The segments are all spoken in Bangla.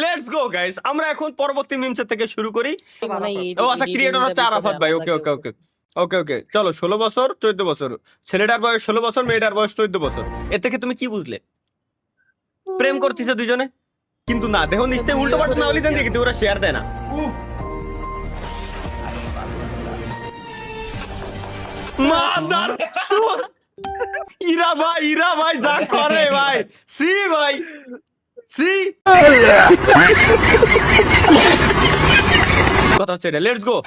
লেটস গো গাইস, আমরা এখন পরবর্তী মিমসের থেকে শুরু করি। ও আচ্ছা, ক্রিয়েটর হচ্ছে আরাফাত ভাই। ওকে ওকে ওকে ওকে ওকে চলো। 16 বছর 14 বছর, ছেলেটার বয়স 16 বছর, মেয়েটার বয়স 14 বছর। এর থেকে তুমি কি বুঝলে? প্রেম করতেছে দুজনে, কিন্তু না, দেখো নিশ্চয়ই উল্টো পাল্টা না হলে জানি কিন্তু ওরা শেয়ার দেয় না। মাদার ইরা ভাই যা করে ভাই, সি ভাই সি কথা হচ্ছে এটা। Let's go.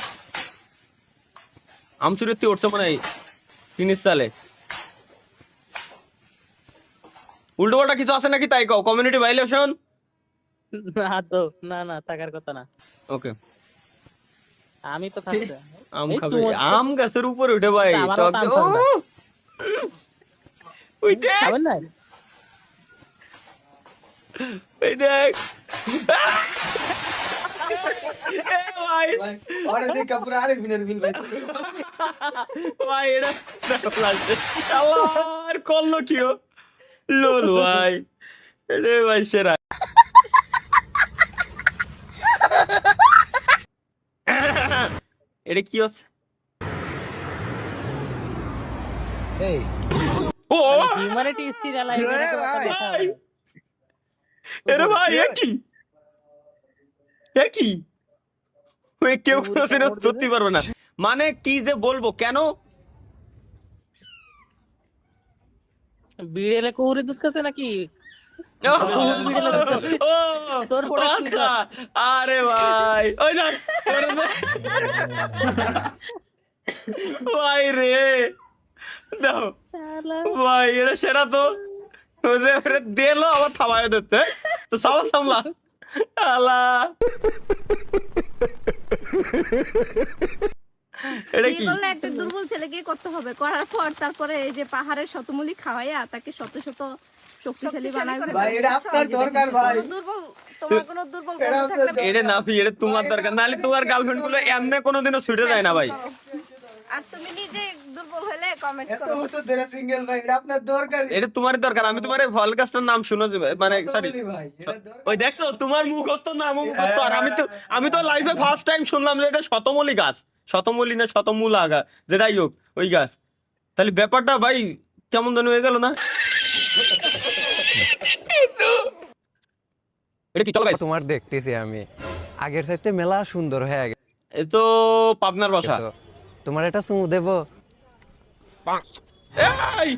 আমসুরেত্তি উঠছে মনে হয় ফিনিশ সালে। উল্টো পাল্টা কিছু আছে নাকি তাই কও। কমিউনিটি ভাইলেশন না তো, না না, থাকার কথা না। ওকে, আমি তো খাচ্ছি। আম খাবে, আম গাছের উপরে উঠে ভাই। ওই দেখ খাবেন না? ওই দেখ ভাই ভাই এটা আবার করলো কি লোল ভাই, এটা ভাই সেরা। এটা কি হচ্ছে? ও হিউম্যানিটি স্টিল অ্যালাইভ এর কথা দেখা হবে। এরে ভাই একই ওই কেউ কোনোদিন সত্যি পারবে না। মানে কি যে বলবো, কেন বিড়েলে কুহুরি দুধ খাচ্ছে নাকি? ও আচ্ছা, আরে ভাই ওই না ভাই রে, দাও ভাই, এটা সেরা তো। দিলো আবার থামায় দিতে, তো সামলা সামলা আলা। এটা কি করলে একটা দুর্বল ছেলেকে করতে হবে, করার পর তারপরে এই যে পাহাড়ের শতমূলি খাওয়াইয়া তাকে শত শত শক্তিশালী বানাবে। ভাই এটা আপনার দরকার ভাই। দুর্বল, তোমার কোনো দুর্বল বন্ধু থাকলে এটা না ফি, এটা তোমার দরকার, নাহলে তোমার গার্লফ্রেন্ড গুলো এমনি কোনোদিনও ছুটে যায় না ভাই। আর তুমি নিজে দুর্বল হলে কমেন্ট এত করো। বছর ধরে সিঙ্গেল ভাই, এটা আপনার দরকার। এটা তোমার দরকার। আমি তোমার এই ভলকাস্টার নাম শুনো, মানে সরি ভাই এটা দরকার। ওই দেখছো তোমার মুখস্থ নাম মুখস্থ। আর আমি তো লাইফে ফার্স্ট টাইম শুনলাম যে এটা শতমূলী গাছ, শতমূলী না শতমূলা গাছ, যেটাই হোক ওই গাছ। তাহলে ব্যাপারটা ভাই কেমন জানি হয়ে গেল না? এটা কি চলো গাইস, তোমার দেখতেছি আমি আগের চাইতে মেলা সুন্দর হয়ে গেছে। এ তো পাবনার বাসা। তোমার এটা চুমু দেবো? এই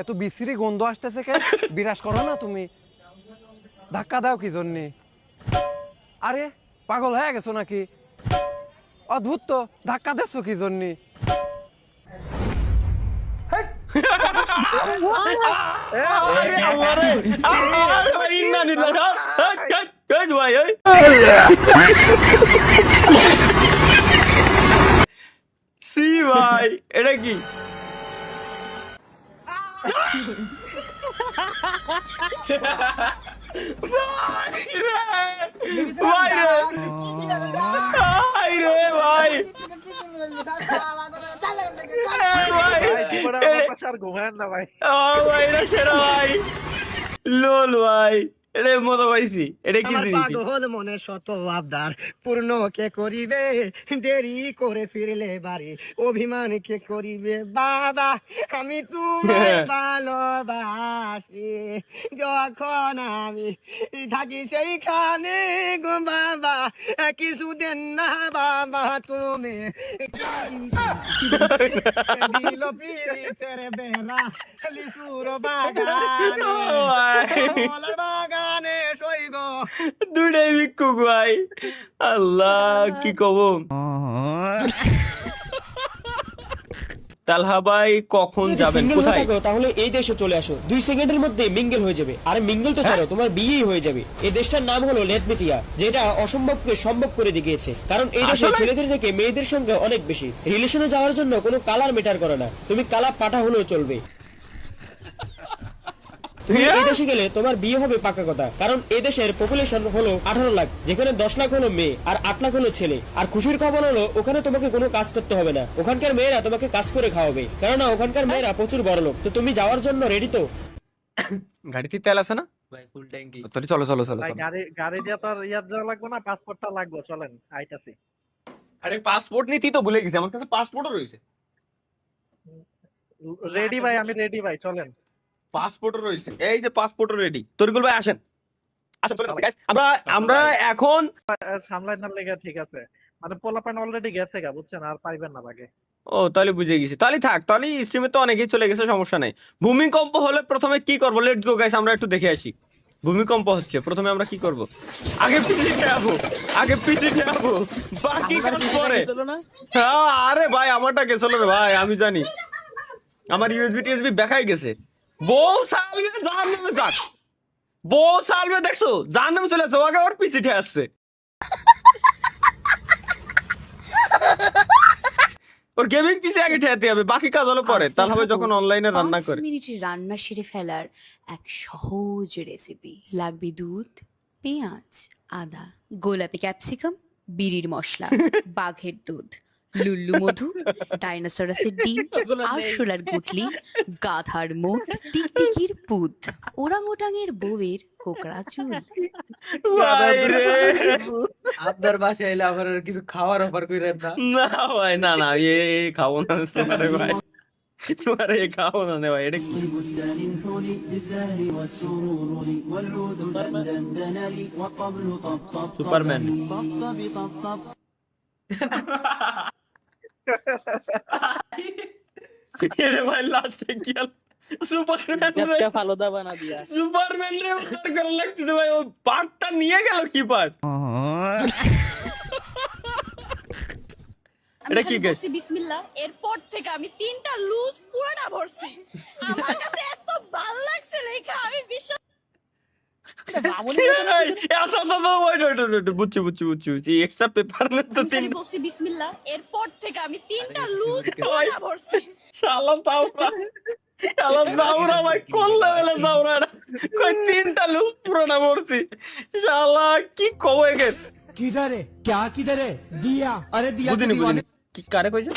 এত বিশ্রী গন্ধ আসতেছে কেন? বিরাজ করো না তুমি, ধাক্কা দাও কি জন্যে? আরে পাগল হয়ে গেছো নাকি? অদ্ভুত তো, ধাক্কা দিচ্ছ কি জন্যে? আরে আমারে ভাই ইন্না নিলা এই ভাই এই সি ভাই, এটা কি ভাই রে ভাই রে ভাই ভাই এটা সেরা ভাই, লোল ভাই, এটা মজা পাইছি। এটা কি আমার জিনিস? পাগল মনে শত আবদার পূর্ণ কে করিবে, দেরি করে ফিরলে বাড়ি অভিমান কে করিবে। বাবা আমি তোমায় ভালোবাসি, যখন আমি থাকি সেইখানে গো বাবা কিছু দেন না বাবা তুমি। দিল পিরিতের বেলা লিচুর বাগানে, কমলার বাগানে সইগ দুটাই ভিক্ষুক ভাই। আল্লাহ কি কব। তালহা ভাই কখন যাবেন, কোথায়? তাহলে এই দেশে চলে আসো, 2 সেকেন্ডের মধ্যে মিঙ্গেল হয়ে যাবে। আর মিঙ্গেল তো ছাড়ো, তোমার বিয়েই হয়ে যাবে। এই দেশটার নাম হলো লেটমিতিয়া, যেটা অসম্ভবকে সম্ভব করে দেখিয়েছে। কারণ এই দেশে ছেলেদের থেকে মেয়েদের সঙ্গে অনেক বেশি। রিলেশনে যাওয়ার জন্য কোনো কালার ম্যাটার করে না, তুমি কালা পাঠা হলেও চলবে। তুমি এই দেশে গেলে তোমার বিয়ে হবে পাকা কথা। কারণ এই দেশের পপুলেশন হলো 18 লাখ, যেখানে 10 লাখ হলো মেয়ে আর 8 লাখ হলো ছেলে। আর খুশির খবর হলো ওখানে তোমাকে কোনো কাজ করতে হবে না, ওখানকার মেয়েরা তোমাকে কাজ করে খাওয়াবে। কেননা ওখানকার মেয়েরা প্রচুর বড়লোক। তো তুমি যাওয়ার জন্য রেডি তো? গাড়িতে তেল আছে না? ভাই ফুল ট্যাঙ্কি। তাহলে চলো চলো চলো ভাই চলো। গাড়ি দিয়ে তো আর ইয়ার যাওয়া লাগবে না, পাসপোর্টটা লাগবে, চলেন আইতাছি। আরে পাসপোর্ট নিতেই তো ভুলে গেছি, আমার কাছে পাসপোর্টও রয়েছে। রেডি ভাই, আমি রেডি ভাই, চলেন। পাসপোর্টও রয়েছে, এই যে পাসপোর্টও রেডি। তরিকুল ভাই আসেন আসেন চলে যাচ্ছে guys। আমরা আমরা এখন সামলাই না লেগে ঠিক আছে, মানে পোলাপান অলরেডি গেছে গা, বুঝছেন, আর পাইবেন না লাগে। ও তাহলে বুঝে গেছি, তাহলে থাক, তাহলে স্ট্রিমে তো অনেকেই চলে গেছে, সমস্যা নাই। ভূমিকম্প হলে প্রথমে কি করবো? লেটস গো গাইস, আমরা একটু দেখে আসি। ভূমিকম্প হচ্ছে, প্রথমে আমরা কি করব? আগে পিছিয়ে যাবো, আগে পিছিয়ে যাবো, বাকি কাজ পরে। চলো না হ্যাঁ, আরে ভাই আমারটা গেছিল রে ভাই, আমি জানি আমার ইউএসবি টিএসবি দেখাই গেছে। বউ সালবে জাহান্নামে যাক, বউ সালবে দেখছো জাহান্নামে চলে যাচ্ছে, আগে ওর পিছিয়ে আসছে। ওর গেমিং পিসি আগে ঠেয়াতে হবে, বাকি কাজ হলো পরে। তাহলে হবে যখন অনলাইনে রান্না 5 করে। মিনিটে রান্না সেরে ফেলার এক সহজ রেসিপি। লাগবে দুধ, পেঁয়াজ, আদা, গোলাপি ক্যাপসিকাম, বিড়ির মশলা, বাঘের দুধ, লুল্লু মধু, ডাইনোসরাসের ডিম, আরশোলার গুটলি, গাধার মুখ, টিকটিকির পুত, ওরাংওটাঙের বউয়ের কোকড়া চুল। ভাই রে, আপনার বাসায় এলে আমার আর কিছু খাওয়ার অফার কইরেন না। না ভাই না না, এ খাবো না তোমারে ভাই, তোমারে খাবো না রে ভাই। এটা কি? সুপারম্যান। এরে ভাই লাস্টে কি হল? সুপারম্যান রে, জটকা ফালুদা বানা দিয়া। সুপারম্যান রে উদ্ধার করা লাগতেছে ভাই। ও পার্টটা নিয়ে গেল, কি পার্ট? আমি এটা কি খালি guys? বলছি বিসমিল্লাহ, এরপর থেকে আমি 3টা লুজ পুরোটা ভরছি। আমার কাছে এত ভালো লাগছে লেখা, আমি বিশ্বাস এই, এত এত এত, wait, বুঝছি বুঝছি বুঝছি বুঝছি, এক্সট্রা পেপার না তো আমি তিন। খালি বলছি বিসমিল্লাহ, এরপর থেকে আমি 3টা লুজ পুরোটা ভরছি। শালা দাওরা, শালা দাওরা ভাই, কোন লেভেলে দাওরা এটা? কই 3টা লুজ পুরো না মরছি, শালা কি কবে গে? किधर है क्या किधर है दिया अरे दिया के বুঝিনি दीवाने বুঝিনি, কি কারে কইছে?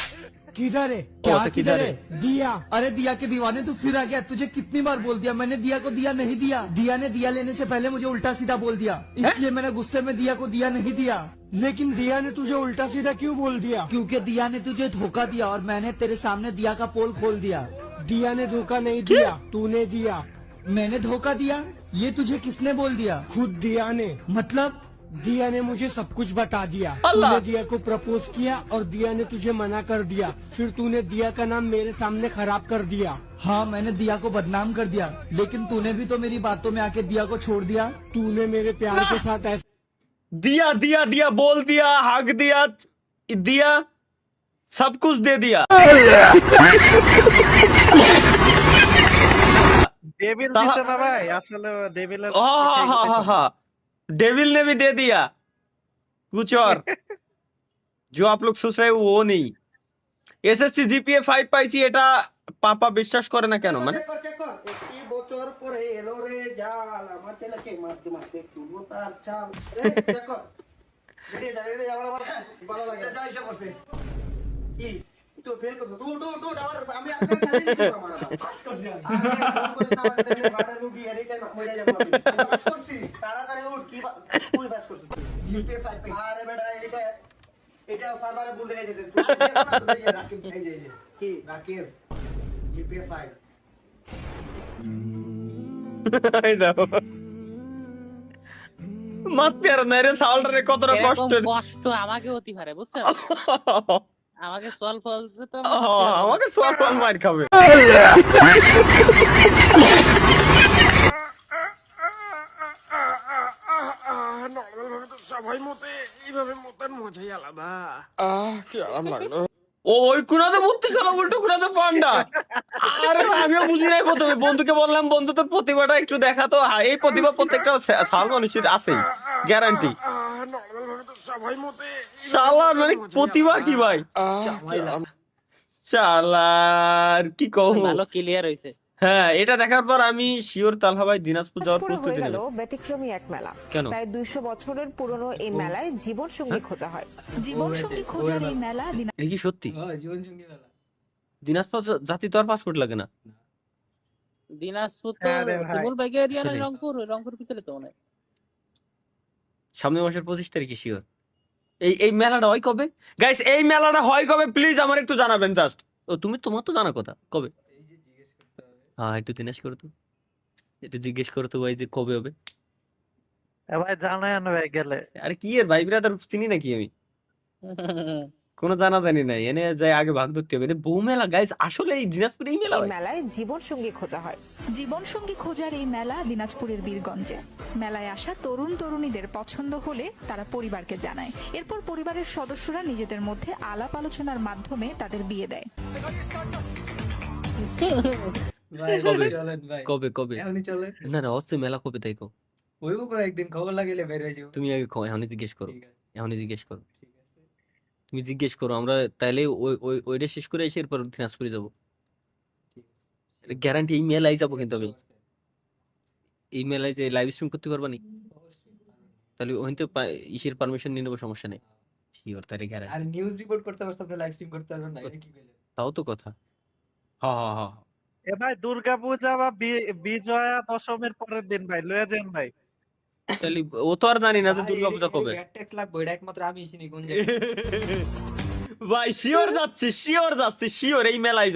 किधर है क्या क्या किधर किधर है? है दिया अरे दिया के दीवाने तू फिर आ गया तुझे कितनी बार बोल दिया मैंने दिया को दिया नहीं दिया दिया ने दिया लेने से पहले मुझे उल्टा सीधा बोल दिया इसलिए मैंने गुस्से में दिया को दिया नहीं दिया लेकिन दिया ने तुझे उल्टा सीधा क्यों बोल दिया क्योंकि दिया ने तुझे धोखा दिया और मैंने तेरे सामने दिया का पोल खोल दिया दिया ने धोखा नहीं दिया तूने दिया मैंने धोखा दिया ये तुझे किसने बोल दिया खुद दिया ने मतलब दिया ने मुझे सब कुछ बता दिया अल्लाह। तूने दिया को प्रपोज किया और दिया ने तुझे मना कर दिया फिर तूने दिया का नाम मेरे सामने खराब कर दिया हाँ मैंने दिया को बदनाम कर दिया लेकिन तूने भी तो मेरी बातों में आके दिया को छोड़ दिया तूने मेरे प्यार के साथ ऐसा दिया दिया दिया बोल दिया, हक दिया, दिया सब कुछ दे दिया। ডেভিল তাহা- দিছে না ভাই, আসলে ডেভিলের हाँ, डेविल ने भी दे दिया कुछ और, जो आप लोग सोच रहे हो वो नहीं। এসএসসি জিপিএ 5 পাইছি, এটা পাপা বিশ্বাস করে না কেন? মানে একটি বছর পরে এলো রে জাল, আমার ছেলেকে মারতে মারতে তুলবো তার চাল। এই দেখো, রেডি আমার ভালো লাগে। যাই সে বসে কি তো ফেল করছো, টু আমার আমি আপনার কাছে দিছি আমার পাস করছি আমি। আরে ফোন করে আমার সামনে বাড়া রুগী এর টাইম মরে যাবো আমি। পাস করছি তাড়াতাড়ি উঠ, কি তুই পাস করছিস জিপিএ 5 পে। আরে বেটা এটা সার্ভারে ভুল দেখে গেছে। তুই রাকিব এই যে কি রাকিব জিপিএ 5 এই দেখো মারতে আর না রে, সাউন্ডারে কতটা কষ্ট। এরকম কষ্ট আমাকে হতে পারে, বুঝছো? আমাকে সল ফল তো আমাকে সব মার খাবে। সবাই মতে এইভাবে মতার মজাই আলাদা কি আরাম লাগলো ও ওই কুনাতে মুক্তি চলো, উল্টো কুনাতে পান্ডা। আরে আমিও বুঝি নাই প্রথমে, বন্ধুকে বললাম বন্ধু তোর প্রতিভাটা একটু দেখা তো। এই প্রতিভা প্রত্যেকটা সার মানুষের আছেই, গ্যারান্টি। সবাই মতে শালার মানে প্রতিভা কি ভাই, শালার কি কও। ভালো ক্লিয়ার হইছে। হ্যাঁ, এটা দেখার পর আমি শিওর তালহা ভাই দিনাজপুর যাওয়ার হয়ে প্রস্তুতি গেল নেব। ব্যতিক্রমী এক মেলা। কেন? প্রায় 200 বছরের পুরনো এই মেলায় জীবন সঙ্গী খোঁজা হয়। জীবন সঙ্গী খোঁজার এই মেলা এটা কি সত্যি? জীবন সঙ্গী মেলা। দিনাজপুর জাতি তো আর পাসপোর্ট লাগে না। দিনাজপুর তো হ্যাঁ রে ভাই। শিমুল ভাইকে এরিয়া না সেটাই। রংপুর ভিতরে তো মনে হয়। সামনের মাসের 25 তারিখে শিওর। এই মেলাটা হয় কবে গাইস? এই মেলাটা হয় কবে প্লিজ আমার একটু জানাবেন জাস্ট। ও তোমার তো জানা কথা কবে? হ্যাঁ একটু দিনাজ করো তো, একটু জিজ্ঞেস করো তো ভাই যে কবে হবে। ভাই জানাই না ভাই গেলে। আরে কি এর ভাই ব্রাদার চিনি নাকি আমি? কোনো জানা জানি নাই, এনে যাই আগে ভাগ ধরতে হবে। এটা বউ মেলা গাইস, আসলে এই দিনাজপুরে এই মেলা এই হয়? মেলায় জীবন সঙ্গী খোঁজা হয়। জীবনসঙ্গী খোঁজার এই মেলা দিনাজপুরের বীরগঞ্জে। মেলায় আসা তরুণ তরুণীদের পছন্দ হলে তারা পরিবারকে জানায়, এরপর পরিবারের সদস্যরা নিজেদের মধ্যে আলাপ আলোচনার মাধ্যমে তাদের বিয়ে দেয়। কবে? চলেন ভাই কবে কবে? এখনই চলেন না না অবশ্যই মেলা কবে তাই কো? হইব করে একদিন খবর লাগিলে বের হয়ে যাবো তুমি আগে এখনই জিজ্ঞেস করো, ঠিক আছে এখনই জিজ্ঞেস করো, ঠিক আছে তুমি জিজ্ঞেস করো। আমরা তাইলে ওইটা শেষ করে এসে এরপর দিনাজপুরে যাবো। ঠিক আছে গ্যারান্টি এই মেলায় যাবো কিন্তু আমি। এই মেলায় যে লাইভ স্ট্রিম করতে পারবা নি? তাহলে ওখান তো ইসের পারমিশন নিয়ে নেবো, সমস্যা নেই। শিওর তাহলে গ্যারান্টি। আর নিউজ রিপোর্ট করতে পারছ আপনি লাইভ স্ট্রিম করতে পারবেন না এটা কি কইলেন তাও তো কথা। হ্যাঁ হ্যাঁ হ্যাঁ। এ ভাই দুর্গাপূজা বা বিজয়া দশমীর পরের দিন ভাই লয়ে যান ভাই। তাহলে ও তো আর জানি না যে দুর্গাপূজা কবে। ব্যাট ট্যাক্স লাগবে এটা একমাত্র আমি চিনি কোন ভাই শিওর যাচ্ছি, শিওর এই মেলায়